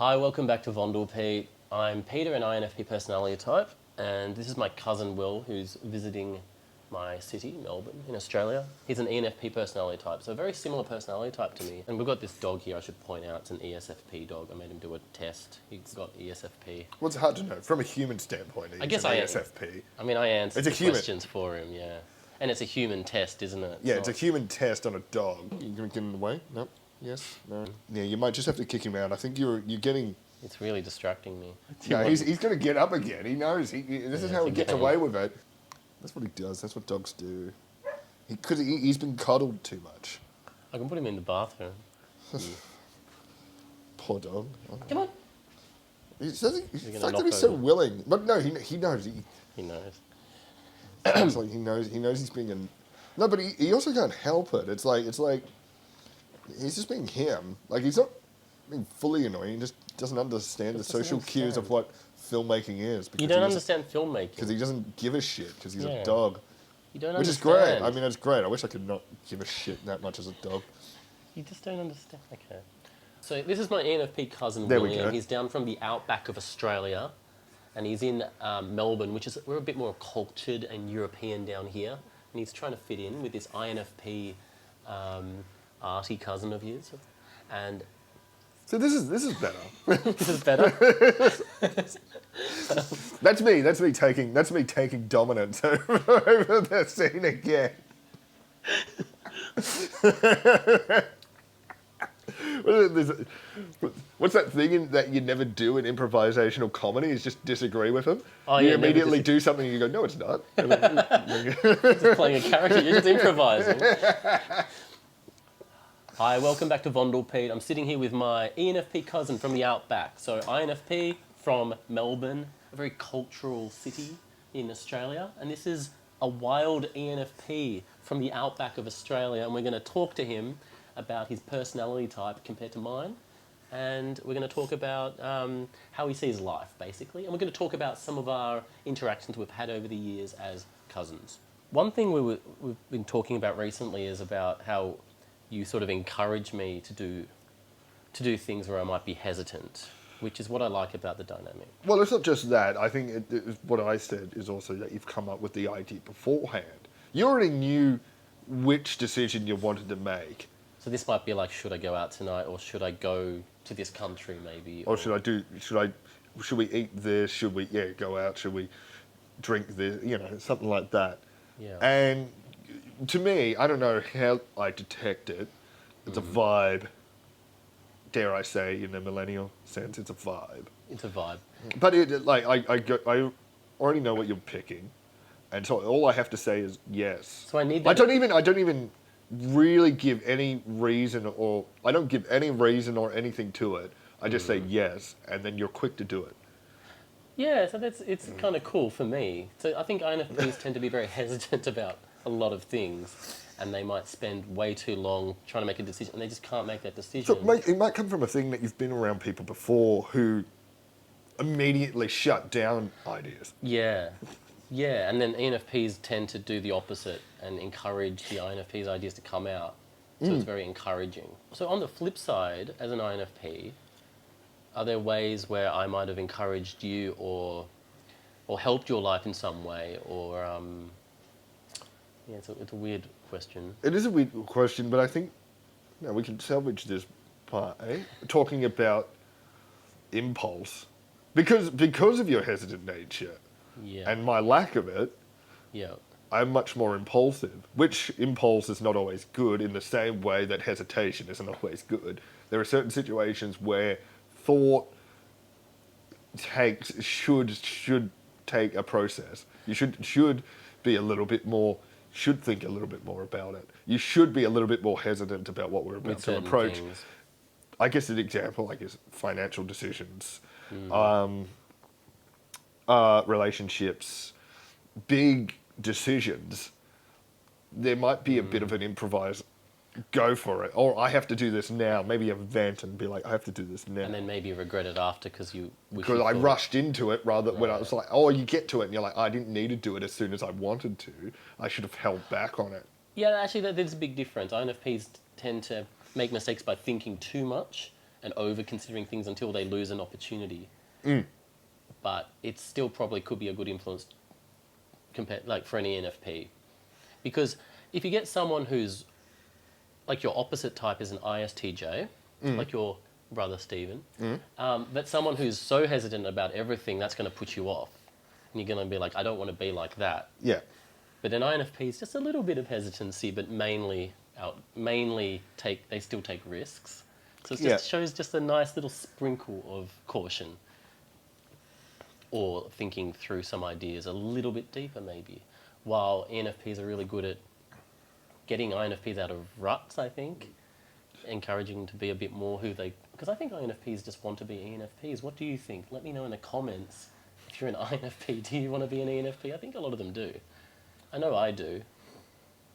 Hi, welcome back to Vondel Pete. I'm Peter, an INFP personality type, and this is my cousin Will, who's visiting my city, Melbourne, in Australia. He's an ENFP personality type, so a very similar personality type to me. And we've got this dog here, I should point out, it's an ESFP dog. I made him do a test. He's got ESFP. Well, it's hard to know. From a human standpoint, I guess I ESFP. I mean, I answered the questions for him, yeah. And it's a human test, isn't it? Yeah, it's a human test on a dog. You gonna get in the way? No. Yes. No. Yeah, you might just have to kick him out. I think you're getting. It's really distracting me. No, he's going to get up again. He knows. This is how he gets away with it. That's what he does. That's what dogs do. Because he's been coddled too much. I can put him in the bathroom. Poor dog. Come on. The fact that he's so willing. But no, he knows. He knows. It's like he knows he's being No, but he also can't help it. It's like he's just being him. Like, he's not being fully annoying. He just doesn't understand the social cues of what filmmaking is. You don't understand filmmaking. Because he doesn't give a shit, because he's a dog. You don't Which understand. is great. I mean, it's great. I wish I could not give a shit that much as a dog. You just don't understand. Okay. So this is my ENFP cousin, There we William. go. He's down from the outback of Australia, and he's in Melbourne, we're a bit more cultured and European down here, and he's trying to fit in with this INFP arty cousin of his, and So this is better. this is better. That's me taking dominance over the scene again. What's that thing that you never do in improvisational comedy? Is just disagree with them. Oh, you yeah, immediately do something and you go, no, it's not. And then, Just playing a character, you're just improvising. Hi, welcome back to Vondel Pete. I'm sitting here with my ENFP cousin from the outback. So INFP from Melbourne, a very cultural city in Australia. And this is a wild ENFP from the outback of Australia. And we're going to talk to him about his personality type compared to mine. And we're going to talk about how he sees life, basically. And we're going to talk about some of our interactions we've had over the years as cousins. One thing we've been talking about recently is about how you sort of encourage me to do things where I might be hesitant, which is what I like about the dynamic. well, it's not just that. I think what I said is also that you've come up with the idea beforehand. You already knew which decision you wanted to make. So this might be like, should I go out tonight, or should I go to this country maybe? Or should we eat this? Should we, go out? Should we drink this? Something like that. Yeah. And to me, I don't know how I detect it. It's a vibe. Dare I say, in the millennial sense, it's a vibe. It's a vibe. But I already know what you're picking, and so all I have to say is yes. So I need that. I don't even really give any reason, or I don't give any reason or anything to it. I just say yes, and then you're quick to do it. Yeah, so it's kind of cool for me. So I think INFPs tend to be very hesitant about a lot of things, and they might spend way too long trying to make a decision, and they just can't make that decision. So it might come from a thing that you've been around people before who immediately shut down ideas. Yeah, and then ENFPs tend to do the opposite and encourage the INFPs' ideas to come out. So it's very encouraging. So on the flip side, as an INFP, are there ways where I might have encouraged you or helped your life in some way, or yeah, it's a weird question. It is a weird question, but I think we can salvage this part, talking about impulse. Because of your hesitant nature and my lack of it, I'm much more impulsive, which impulse is not always good in the same way that hesitation isn't always good. There are certain situations where thought should take a process. You should be a little bit more, should think a little bit more about it. You should be a little bit more hesitant about what we're about to approach. Things. I guess an example, financial decisions, relationships, big decisions. There might be a bit of an improvise, go for it. Or I have to do this now. Maybe a vent and be like, I have to do this now. And then maybe regret it after because I rushed into it rather when I was like, oh, you get to it and you're like, I didn't need to do it as soon as I wanted to. I should have held back on it. Yeah, actually, there's a big difference. INFPs tend to make mistakes by thinking too much, and over considering things until they lose an opportunity. Mm. But it still probably could be a good influence compared, like for an ENFP, because if you get someone who's like your opposite type is an ISTJ, like your brother Stephen, but someone who's so hesitant about everything, that's going to put you off, and you're going to be like, I don't want to be like that. Yeah. But an INFP is just a little bit of hesitancy, but mainly they still take risks. So it just shows just a nice little sprinkle of caution, or thinking through some ideas a little bit deeper maybe. While ENFPs are really good at getting INFPs out of ruts, I think, encouraging them to be a bit more who they... Because I think INFPs just want to be ENFPs. What do you think? Let me know in the comments. If you're an INFP, do you want to be an ENFP? I think a lot of them do. I know I do.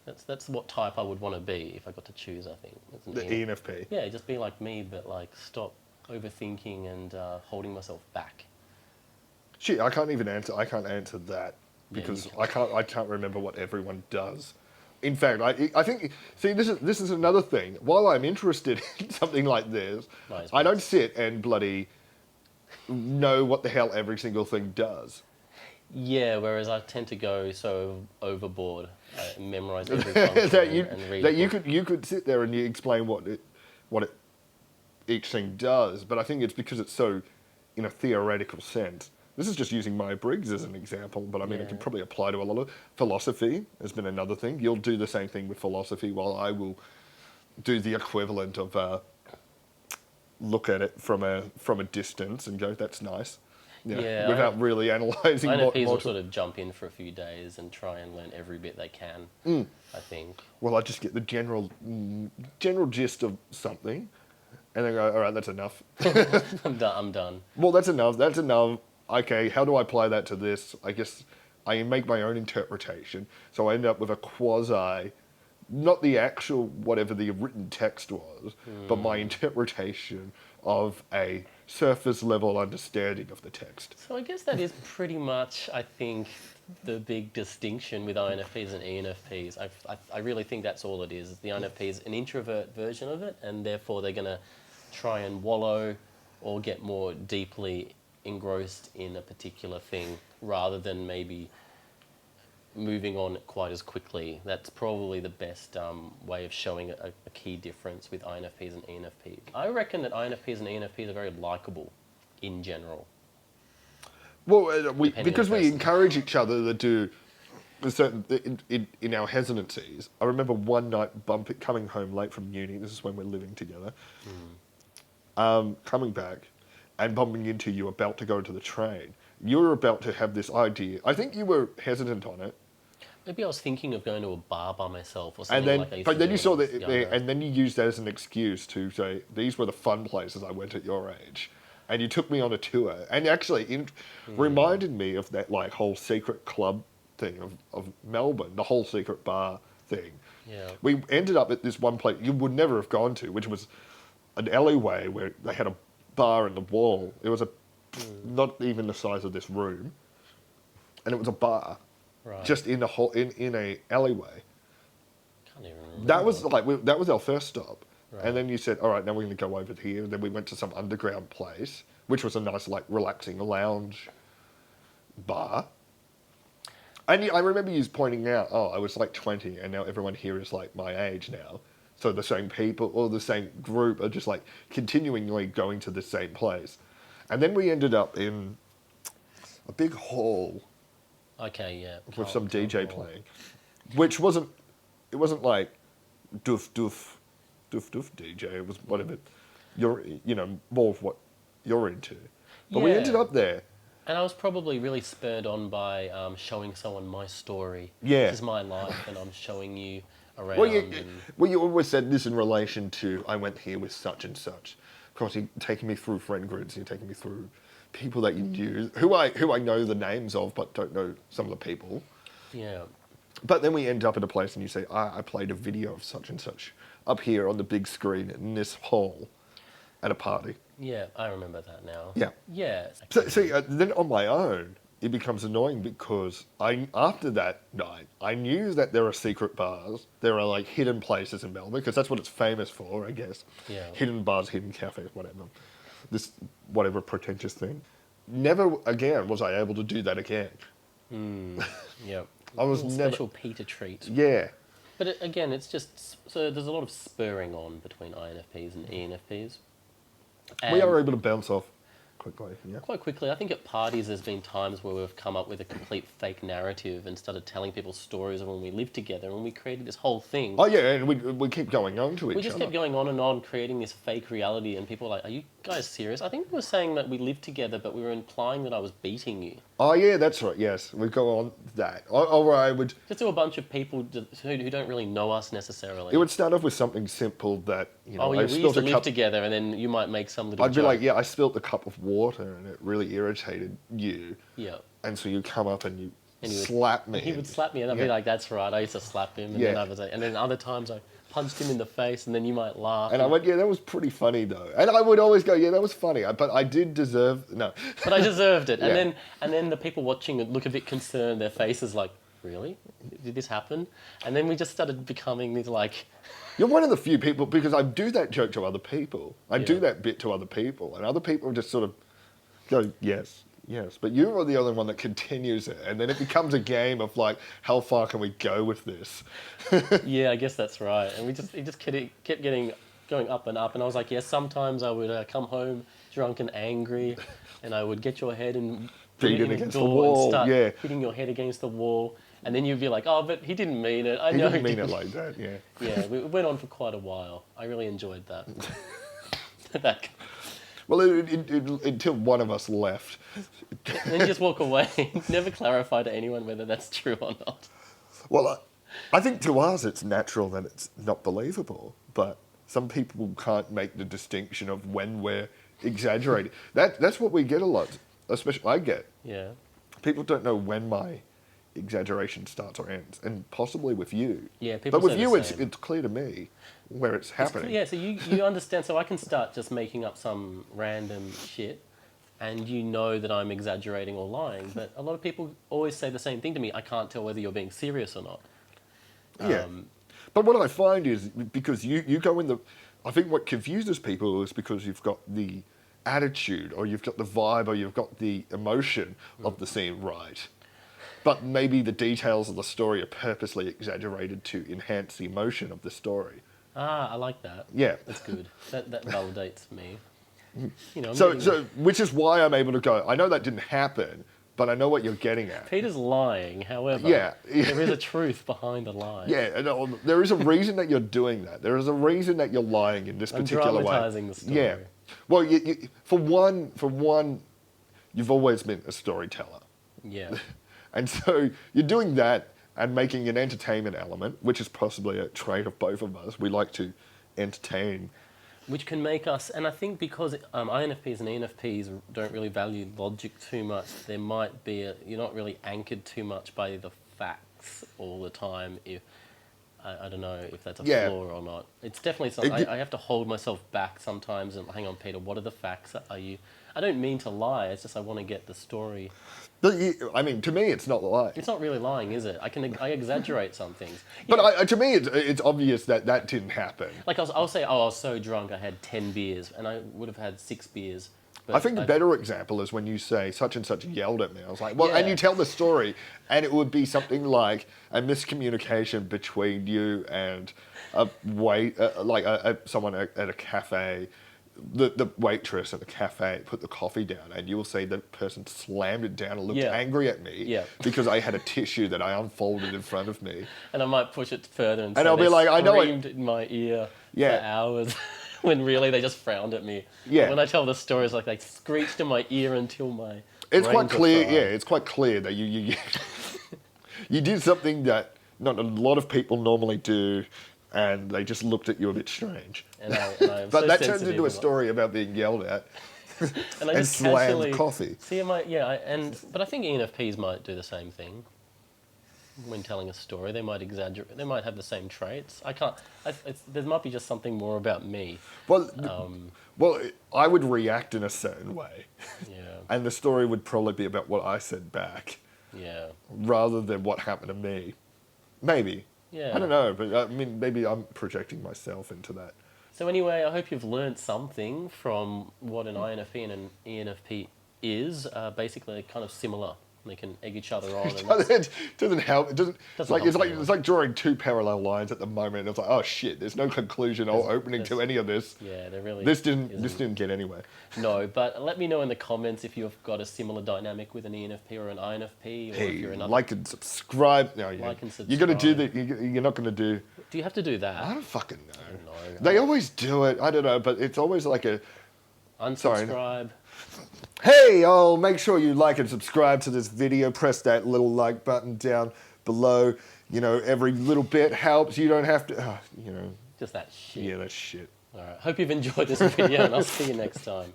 That's what type I would want to be if I got to choose, I think. The ENFP? Yeah, just be like me, but like stop overthinking and holding myself back. Shit, I can't answer that because I can't remember what everyone does. In fact, I think, see, this is another thing. While I'm interested in something like this, I don't sit and bloody know what the hell every single thing does. Yeah, whereas I tend to go so overboard. I memorize every function and read that you could sit there and you explain each thing does, but I think it's because it's so in a theoretical sense. This is just using Myers-Briggs as an example, but I mean, it could probably apply to a lot of... Philosophy has been another thing. You'll do the same thing with philosophy, while I will do the equivalent of look at it from a distance and go, that's nice. Yeah, without really analysing INFPs will sort of jump in for a few days and try and learn every bit they can, I think. Well, I just get the general gist of something, and then go, all right, that's enough. I'm done. Well, that's enough. Okay, how do I apply that to this? I guess I make my own interpretation. So I end up with a quasi, not the actual whatever the written text was, but my interpretation of a surface level understanding of the text. So I guess that is pretty much, I think, the big distinction with INFPs and ENFPs. I really think that's all it is. The INFP is an introvert version of it, and therefore they're going to try and wallow or get more deeply engrossed in a particular thing rather than maybe moving on quite as quickly. That's probably the best way of showing a key difference with INFPs and ENFPs. I reckon that INFPs and ENFPs are very likable in general. Well, because we encourage each other to do a certain in our hesitancies. I remember one night coming home late from uni. This is when we're living together. Coming back and bumping into you about to go to the train. You were about to have this idea. I think you were hesitant on it. Maybe I was thinking of going to a bar by myself or something like that. But then you saw that, and then you used that as an excuse to say, these were the fun places I went at your age. And you took me on a tour. And actually reminded me of that like whole secret club thing of Melbourne, the whole secret bar thing. Yeah. We ended up at this one place you would never have gone to, which was an alleyway where they had a bar in the wall. It was not even the size of this room, and it was a bar, just in a alleyway. Can't even remember. That was our first stop, right. And then you said, "All right, now we're going to go over here." And then we went to some underground place, which was a nice, like, relaxing lounge bar. And I remember you pointing out, "Oh, I was like 20, and now everyone here is like my age now." So the same people or the same group are just like continually going to the same place. And then we ended up in a big hall. Okay, yeah. With some DJ playing. Which wasn't like doof DJ. It was whatever more of what you're into. But we ended up there. And I was probably really spurred on by showing someone my story. Yeah. This is my life, and I'm showing you around. Well, you always said this in relation to, I went here with such and such. Of course, you're taking me through friend grids, you're taking me through people that you knew, who I know the names of, but don't know some of the people. Yeah. But then we end up at a place and you say, I played a video of such and such up here on the big screen in this hall at a party. Yeah, I remember that now. Yeah. Yeah. So, see, then on my own, it becomes annoying because after that night, I knew that there are secret bars. There are like hidden places in Melbourne because that's what it's famous for, I guess. Yeah. Hidden bars, hidden cafes, whatever. This whatever pretentious thing. Never again was I able to do that again. Yep. I was A little never. special Peter treat. Yeah. But again, it's just so there's a lot of spurring on between INFPs and ENFPs. We And are able to bounce off quickly. Yeah. quite quickly, I think at parties there's been times where we've come up with a complete fake narrative and started telling people stories of when we lived together and we created this whole thing. Oh yeah, and we keep going on to each other. We just kept going on and on, creating this fake reality, and people were like, "Are you guys serious?" I think we were saying that we lived together, but we were implying that I was beating you. Oh yeah, that's right. Yes, we go on that. Or I would. Just to a bunch of people who don't really know us necessarily. It would start off with something simple that Oh, yeah, we used to live together, and then you might make some little I'd be joke. like, yeah, I spilt a cup of water and it really irritated you. Yeah. And so you come up and you And he would- slap me. He would slap me, and I'd be Yeah. like, "That's right." I used to slap him, and Yeah. then I was like, and then other times I punched him in the face, and then you might laugh. And I went, yeah, that was pretty funny though. And I would always go, yeah, that was funny. But I did deserve, no. But I deserved it. Yeah. And then the people watching it look a bit concerned. Their faces like, "Really? Did this happen?" And then we just started becoming these like, You're one of the few people, because I do that joke to other people. I do Yeah. that bit to other people. And other people just sort of go, yes, yes. But you are the only one that continues it. And then it becomes a game of like, how far can we go with this? yeah, I guess that's right. And it just kept getting going up and up. And I was like, yeah, sometimes I would come home drunk and angry, and I would get your head and Beat it in against the door wall, and start yeah. hitting your head against the wall. And then you'd be like, "Oh, but he didn't mean it. I He know didn't mean it didn't." like that, yeah. Yeah, we went on for quite a while. I really enjoyed that. that. Well, until one of us left. And then just walk away. Never clarify to anyone whether that's true or not. Well, I think to us it's natural that it's not believable, but some people can't make the distinction of when we're exaggerating. That's what we get a lot, especially I get. Yeah. People don't know when my exaggeration starts or ends, and possibly with you. Yeah, people But with say the you, it's same. clear to me where it's happening. Yeah, so you understand. So I can start just making up some random shit, and you know that I'm exaggerating or lying. But a lot of people always say the same thing to me. I can't tell whether you're being serious or not. Yeah. But what I find is because you go in the... I think what confuses people is because you've got the attitude or you've got the vibe or you've got the emotion of the scene right. But maybe the details of the story are purposely exaggerated to enhance the emotion of the story. Ah, I like that. Yeah. That's good. That validates me. You know, So which is why I'm able to go, I know that didn't happen, but I know what you're getting at. Peter's lying, however, Yeah. there is a truth behind the lie. Yeah, and there is a reason that you're doing that. There is a reason that you're lying in this I'm particular way. dramatising the story. Yeah. Well, for one, you've always been a storyteller. Yeah. And so you're doing that and making an entertainment element, which is possibly a trait of both of us. We like to entertain. Which can make us, and I think because INFPs and ENFPs don't really value logic too much, there might be you're not really anchored too much by the facts all the time. If I don't know if that's a Yeah. flaw or not. It's definitely something I have to hold myself back sometimes and hang on, Peter. What are the facts? Are you? I don't mean to lie. It's just I want to get the story. But I mean, to me, it's not lying. It's not really lying, is it? I exaggerate some things. But to me, it's obvious that that didn't happen. Like I'll say, oh, I was so drunk, I had 10 beers, and I would have had 6 beers. But I think the better example is when you say such and such yelled at me. I was like, well, and Yeah. you tell the story, and it would be something like a miscommunication between you and a someone at a cafe. The waitress at the cafe put the coffee down, and you will see the person slammed it down and looked Yeah. angry at me Yeah. because I had a tissue that I unfolded in front of me. And I might push it further and And say I'll be they like, I know it- screamed in my ear Yeah. for hours, when really they just frowned at me. Yeah. When I tell the story, it's like they screeched in my ear until my It's quite brains were clear. fried. Yeah, it's quite clear that you you did something that not a lot of people normally do, and they just looked at you a bit strange. And I am But so that turns sensitive into a and story about being yelled at and I and just slammed casually coffee. See, but I think ENFPs might do the same thing. When telling a story, they might exaggerate. They might have the same traits. I can't. There might be just something more about me. Well, I would react in a certain way. Yeah. And the story would probably be about what I said back. Yeah. Rather than what happened to me. Maybe. Yeah. I don't know, but I mean, maybe I'm projecting myself into that. So anyway, I hope you've learned something from what an INFP and an ENFP is. Basically, they're kind of similar. They can egg each other on. And It doesn't help. It doesn't. Doesn't help anyone. It's like drawing two parallel lines at the moment. It's like, oh shit, there's no conclusion or opening to any of this. yeah, there really This didn't isn't. get anywhere. No, but let me know in the comments if you've got a similar dynamic with an ENFP or an INFP, or if Hey, you're another. like and subscribe. No, Like and you got to do subscribe. that. You're not going to do. Do you have to do that? I don't fucking know. No. They always do it. I don't know, but it's always like a. Unsubscribe. Hey, make sure you like and subscribe to this video. Press that little like button down below. You know, every little bit helps. You don't have to, you know. Just that shit. Yeah, that's shit. All right. Hope you've enjoyed this video, and I'll see you next time.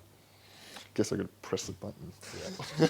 Guess I gotta press the button. Yeah.